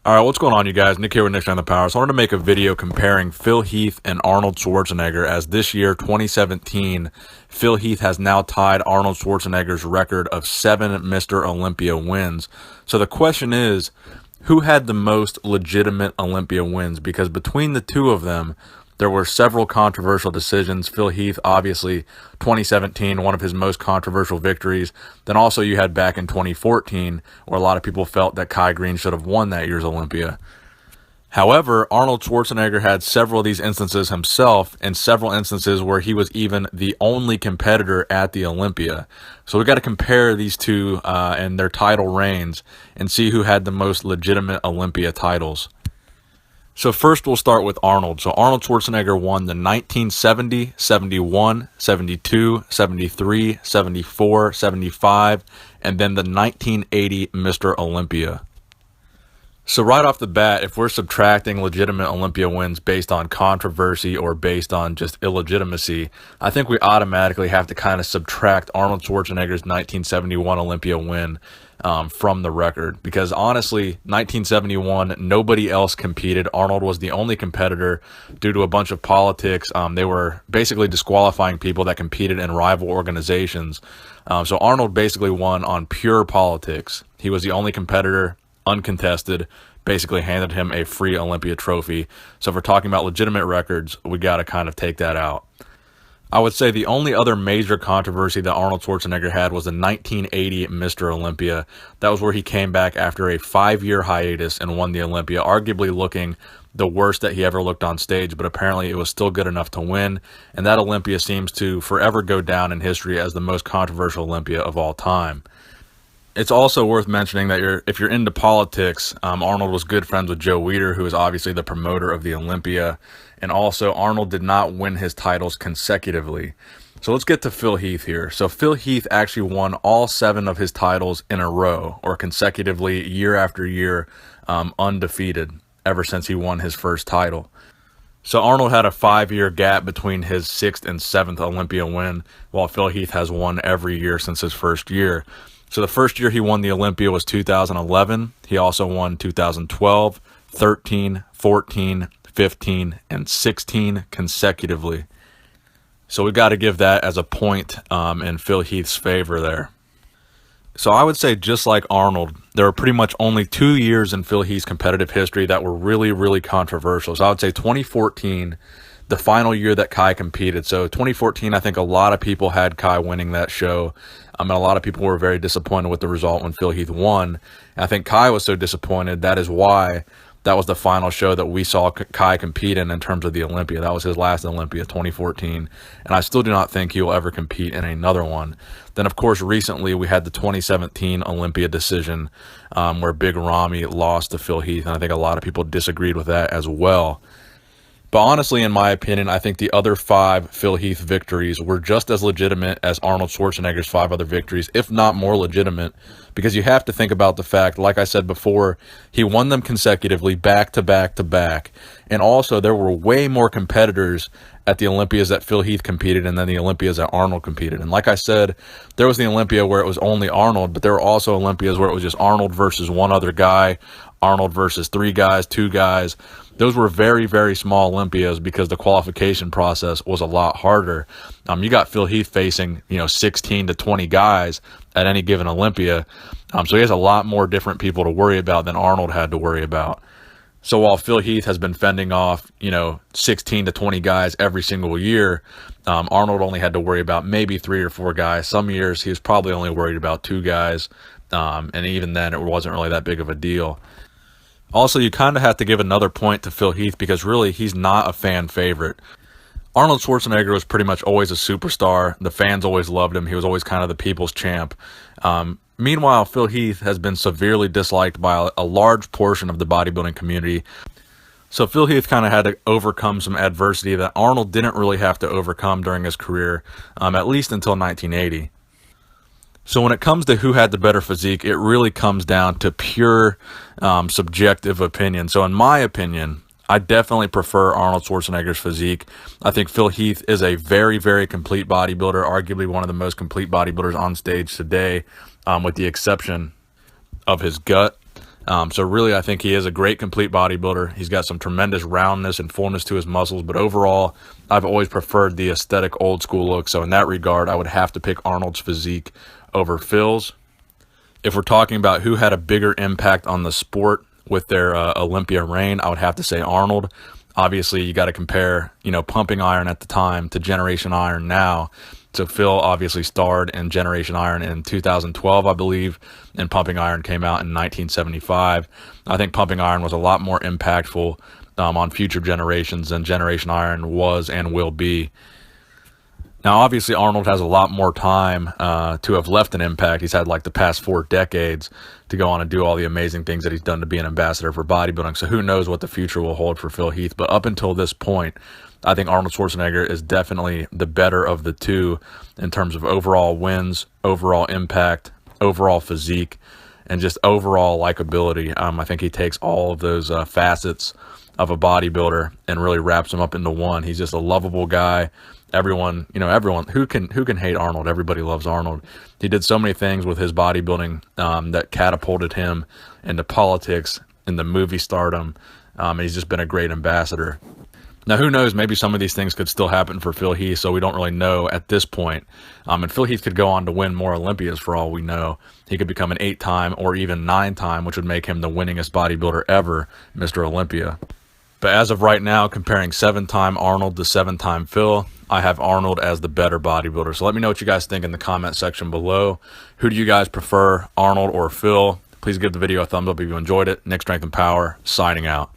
All right, what's going on, you guys? Nick here with Nick on the Power. So I wanted to make a video comparing Phil Heath and Arnold Schwarzenegger, as this year, 2017, Phil Heath has now tied Arnold Schwarzenegger's record of 7 Mr. Olympia wins. So the question is, who had the most legitimate Olympia wins? Because between the two of them, there were several controversial decisions. Phil Heath, obviously, 2017, one of his most controversial victories. Then also you had back in 2014, where a lot of people felt that Kai Greene should have won that year's Olympia. However, Arnold Schwarzenegger had several of these instances himself, and several instances where he was even the only competitor at the Olympia. So we got to compare these two and their title reigns and see who had the most legitimate Olympia titles. So first we'll start with Arnold. So Arnold Schwarzenegger won the 1970, 71, 72, 73, 74, 75, and then the 1980 Mr. Olympia. So right off the bat, if we're subtracting legitimate Olympia wins based on controversy or based on just illegitimacy, I think we automatically have to kind of subtract Arnold Schwarzenegger's 1971 Olympia win from the record, because honestly, 1971, nobody else competed. Arnold was the only competitor due to a bunch of politics. They were basically disqualifying people that competed in rival organizations. So Arnold basically won on pure politics. He was the only competitor, uncontested, basically handed him a free Olympia trophy. So if we're talking about legitimate records, we got to kind of take that out. I would say the only other major controversy that Arnold Schwarzenegger had was the 1980 Mr. Olympia. That was where he came back after a 5-year hiatus and won the Olympia, arguably looking the worst that he ever looked on stage, but apparently it was still good enough to win. And that Olympia seems to forever go down in history as the most controversial Olympia of all time. It's also worth mentioning that if you're into politics, Arnold was good friends with Joe Weider, who is obviously the promoter of the Olympia. And also, Arnold did not win his titles consecutively. So let's get to Phil Heath here. So Phil Heath actually won all 7 of his titles in a row, or consecutively, year after year, undefeated, ever since he won his first title. So Arnold had a 5-year gap between his 6th and 7th Olympia win, while Phil Heath has won every year since his first year. So the first year he won the Olympia was 2011. He also won 2012, 13, 14, 15, and 16 consecutively. So we got to give that as a point in Phil Heath's favor there. So I would say, just like Arnold, there are pretty much only 2 years in Phil Heath's competitive history that were really, really controversial. So I would say 2014, the final year that Kai competed. So 2014, I think a lot of people had Kai winning that show. And a lot of people were very disappointed with the result when Phil Heath won. And I think Kai was so disappointed. That is why that was the final show that we saw Kai compete in terms of the Olympia. That was his last Olympia, 2014. And I still do not think he will ever compete in another one. Then, of course, recently we had the 2017 Olympia decision where Big Ramy lost to Phil Heath. And I think a lot of people disagreed with that as well. But honestly, in my opinion, I think the other 5 Phil Heath victories were just as legitimate as Arnold Schwarzenegger's 5 other victories, if not more legitimate, because you have to think about the fact, like I said before, he won them consecutively, back to back to back. And also, there were way more competitors at the Olympias that Phil Heath competed in than the Olympias that Arnold competed in. Like I said, there was the Olympia where it was only Arnold, but there were also Olympias where it was just Arnold versus one other guy, Arnold versus 3 guys, 2 guys. Those were very, very small Olympias because the qualification process was a lot harder. You got Phil Heath facing, 16 to 20 guys at any given Olympia. So he has a lot more different people to worry about than Arnold had to worry about. So while Phil Heath has been fending off, 16 to 20 guys every single year, Arnold only had to worry about maybe 3 or 4 guys. Some years he was probably only worried about 2 guys. And even then it wasn't really that big of a deal. Also, you kind of have to give another point to Phil Heath because really he's not a fan favorite. Arnold Schwarzenegger was pretty much always a superstar. The fans always loved him. He was always kind of the people's champ. Meanwhile, Phil Heath has been severely disliked by a large portion of the bodybuilding community. So Phil Heath kind of had to overcome some adversity that Arnold didn't really have to overcome during his career, at least until 1980. So when it comes to who had the better physique, it really comes down to pure subjective opinion. So in my opinion, I definitely prefer Arnold Schwarzenegger's physique. I think Phil Heath is a very, very complete bodybuilder, arguably one of the most complete bodybuilders on stage today, with the exception of his gut. So really, I think he is a great complete bodybuilder. He's got some tremendous roundness and fullness to his muscles, but overall, I've always preferred the aesthetic old school look. So in that regard, I would have to pick Arnold's physique over Phil's. If we're talking about who had a bigger impact on the sport with their Olympia reign, I would have to say Arnold. Obviously, you got to compare, pumping iron at the time to Generation Iron now. So Phil obviously starred in Generation Iron in 2012, I believe, and Pumping Iron came out in 1975. I think Pumping Iron was a lot more impactful on future generations than Generation Iron was and will be. Now, obviously, Arnold has a lot more time to have left an impact. He's had like the past 4 decades to go on and do all the amazing things that he's done to be an ambassador for bodybuilding. So who knows what the future will hold for Phil Heath. But up until this point, I think Arnold Schwarzenegger is definitely the better of the two in terms of overall wins, overall impact, overall physique, and just overall likability. I think he takes all of those facets of a bodybuilder and really wraps them up into one. He's just a lovable guy. Everyone who can hate Arnold. Everybody loves Arnold. He did so many things with his bodybuilding that catapulted him into politics, into movie stardom, and he's just been a great ambassador. Now, who knows? Maybe some of these things could still happen for Phil Heath, so we don't really know at this point. And Phil Heath could go on to win more Olympias for all we know. He could become an 8-time or even 9-time, which would make him the winningest bodybuilder ever, Mr. Olympia. But as of right now, comparing 7-time Arnold to 7-time Phil, I have Arnold as the better bodybuilder. So let me know what you guys think in the comment section below. Who do you guys prefer, Arnold or Phil? Please give the video a thumbs up if you enjoyed it. Nick Strength and Power, signing out.